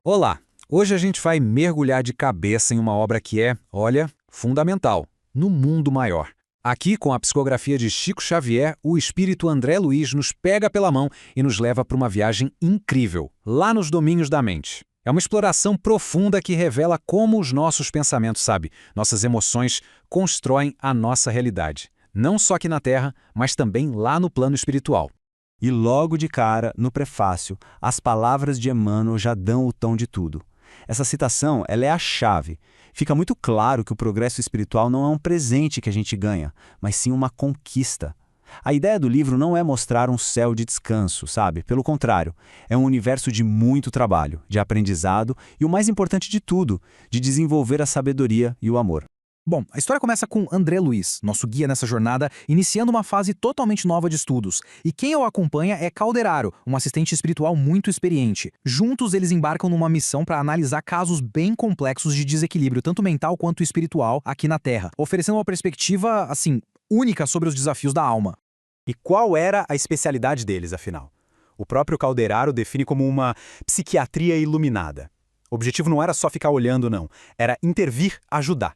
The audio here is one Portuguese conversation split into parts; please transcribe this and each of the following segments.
Olá! Hoje a gente vai mergulhar de cabeça em uma obra que é, olha, fundamental, no mundo maior. Aqui, com a psicografia de Chico Xavier, o espírito André Luiz nos pega pela mão e nos leva para uma viagem incrível, lá nos domínios da mente. É uma exploração profunda que revela como os nossos pensamentos, nossas emoções, constroem a nossa realidade. Não só aqui na Terra, mas também lá no plano espiritual. E logo de cara, no prefácio, as palavras de Emmanuel já dão o tom de tudo. Essa citação, ela é a chave. Fica muito claro que o progresso espiritual não é um presente que a gente ganha, mas sim uma conquista. A ideia do livro não é mostrar um céu de descanso, Pelo contrário, é um universo de muito trabalho, de aprendizado e, o mais importante de tudo, de desenvolver a sabedoria e o amor. Bom, a história começa com André Luiz, nosso guia nessa jornada, iniciando uma fase totalmente nova de estudos. E quem o acompanha é Calderaro, um assistente espiritual muito experiente. Juntos, eles embarcam numa missão para analisar casos bem complexos de desequilíbrio, tanto mental quanto espiritual, aqui na Terra, oferecendo uma perspectiva, única sobre os desafios da alma. E qual era a especialidade deles, afinal? O próprio Calderaro define como uma psiquiatria iluminada. O objetivo não era só ficar olhando, não. Era intervir, ajudar.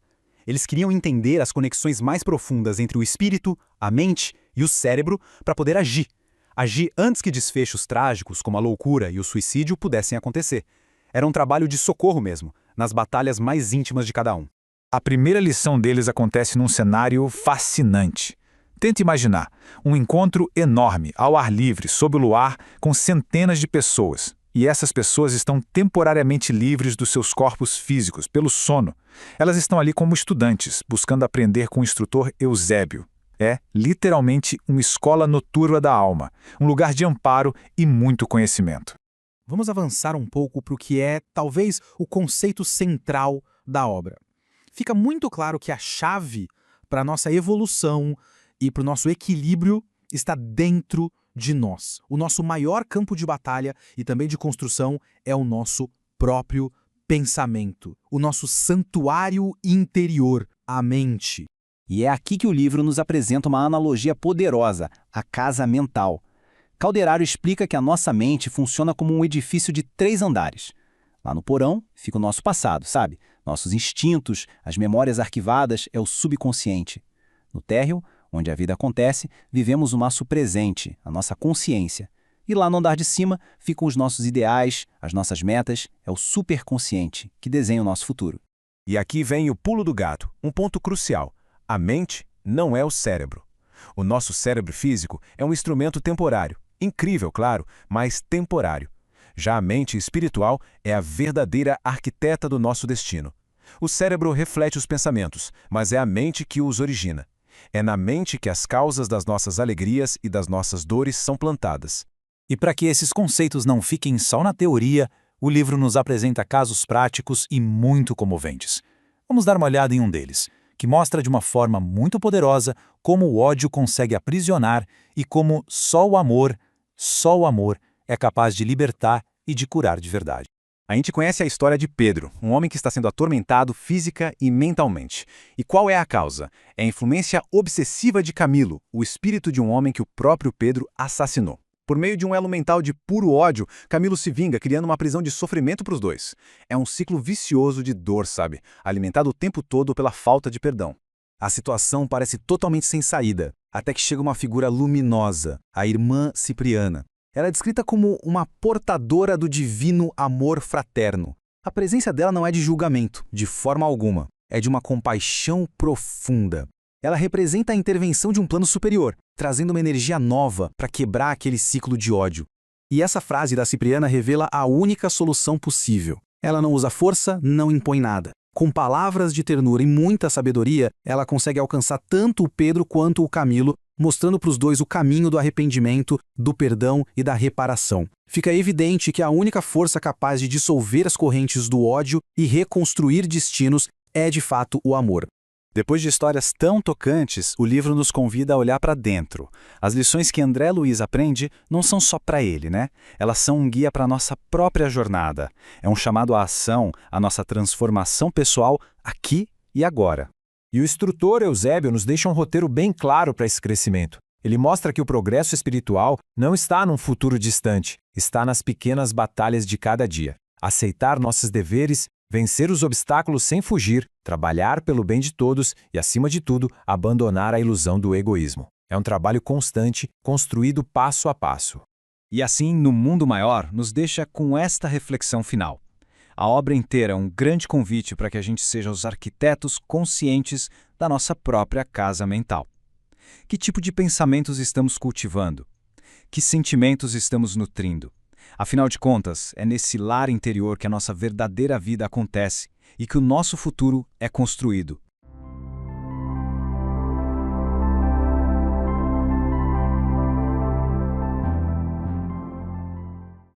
Eles queriam entender as conexões mais profundas entre o espírito, a mente e o cérebro para poder agir. Agir antes que desfechos trágicos, como a loucura e o suicídio, pudessem acontecer. Era um trabalho de socorro mesmo, nas batalhas mais íntimas de cada um. A primeira lição deles acontece num cenário fascinante. Tente imaginar um encontro enorme, ao ar livre, sob o luar, com centenas de pessoas. E essas pessoas estão temporariamente livres dos seus corpos físicos, pelo sono. Elas estão ali como estudantes, buscando aprender com o instrutor Eusébio. É, literalmente, uma escola noturna da alma, um lugar de amparo e muito conhecimento. Vamos avançar um pouco para o que é, talvez, o conceito central da obra. Fica muito claro que a chave para a nossa evolução e para o nosso equilíbrio está dentro de nós. O nosso maior campo de batalha e também de construção é o nosso próprio pensamento, o nosso santuário interior, a mente. E é aqui que o livro nos apresenta uma analogia poderosa, a casa mental. Calderaro explica que a nossa mente funciona como um edifício de 3 andares. Lá no porão fica o nosso passado, Nossos instintos, as memórias arquivadas, é o subconsciente. No térreo, onde a vida acontece, vivemos o nosso presente, a nossa consciência. E lá no andar de cima ficam os nossos ideais, as nossas metas, é o superconsciente, que desenha o nosso futuro. E aqui vem o pulo do gato, um ponto crucial. A mente não é o cérebro. O nosso cérebro físico é um instrumento temporário. Incrível, claro, mas temporário. Já a mente espiritual é a verdadeira arquiteta do nosso destino. O cérebro reflete os pensamentos, mas é a mente que os origina. É na mente que as causas das nossas alegrias e das nossas dores são plantadas. E para que esses conceitos não fiquem só na teoria, o livro nos apresenta casos práticos e muito comoventes. Vamos dar uma olhada em um deles, que mostra de uma forma muito poderosa como o ódio consegue aprisionar e como só o amor é capaz de libertar e de curar de verdade. A gente conhece a história de Pedro, um homem que está sendo atormentado física e mentalmente. E qual é a causa? É a influência obsessiva de Camilo, o espírito de um homem que o próprio Pedro assassinou. Por meio de um elo mental de puro ódio, Camilo se vinga, criando uma prisão de sofrimento para os dois. É um ciclo vicioso de dor, alimentado o tempo todo pela falta de perdão. A situação parece totalmente sem saída, até que chega uma figura luminosa, a irmã Cipriana. Ela é descrita como uma portadora do divino amor fraterno. A presença dela não é de julgamento, de forma alguma. É de uma compaixão profunda. Ela representa a intervenção de um plano superior, trazendo uma energia nova para quebrar aquele ciclo de ódio. E essa frase da Cipriana revela a única solução possível. Ela não usa força, não impõe nada. Com palavras de ternura e muita sabedoria, ela consegue alcançar tanto o Pedro quanto o Camilo, mostrando para os dois o caminho do arrependimento, do perdão e da reparação. Fica evidente que a única força capaz de dissolver as correntes do ódio e reconstruir destinos é, de fato, o amor. Depois de histórias tão tocantes, o livro nos convida a olhar para dentro. As lições que André Luiz aprende não são só para ele, Elas são um guia para a nossa própria jornada. É um chamado à ação, à nossa transformação pessoal aqui e agora. E o instrutor Eusébio nos deixa um roteiro bem claro para esse crescimento. Ele mostra que o progresso espiritual não está num futuro distante, está nas pequenas batalhas de cada dia. aceitar nossos deveres, vencer os obstáculos sem fugir, trabalhar pelo bem de todos e, acima de tudo, abandonar a ilusão do egoísmo. É um trabalho constante, construído passo a passo. E assim, no mundo maior, nos deixa com esta reflexão final. A obra inteira é um grande convite para que a gente seja os arquitetos conscientes da nossa própria casa mental. Que tipo de pensamentos estamos cultivando? Que sentimentos estamos nutrindo? Afinal de contas, é nesse lar interior que a nossa verdadeira vida acontece e que o nosso futuro é construído.